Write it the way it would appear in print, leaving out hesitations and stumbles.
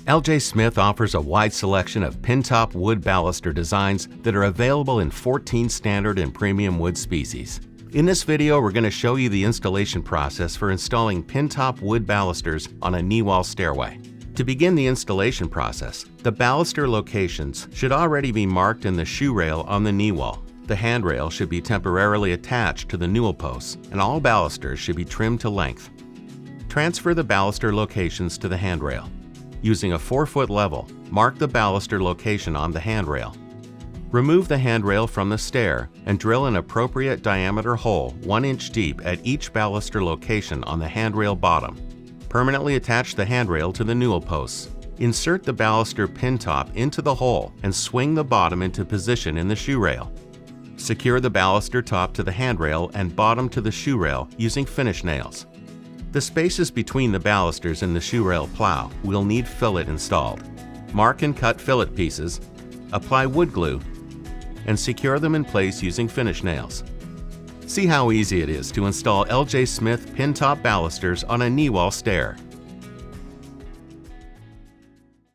LJ Smith offers a wide selection of pin-top wood baluster designs that are available in 14 standard and premium wood species. In this video, we're going to show you the installation process for installing pin-top wood balusters on a Kneewall stairway. To begin the installation process, the baluster locations should already be marked in the shoe rail on the knee wall. The handrail should be temporarily attached to the newel posts, and all balusters should be trimmed to length. Transfer the baluster locations to the handrail. Using a 4-foot level, mark the baluster location on the handrail. Remove the handrail from the stair and drill an appropriate diameter hole 1 inch deep at each baluster location on the handrail bottom. Permanently attach the handrail to the newel posts. Insert the baluster pin top into the hole and swing the bottom into position in the shoe rail. Secure the baluster top to the handrail and bottom to the shoe rail using finish nails. The spaces between the balusters and the shoe rail plow will need fillet installed. Mark and cut fillet pieces, apply wood glue, and secure them in place using finish nails. See how easy it is to install LJ Smith pin-top balusters on a Kneewall stair.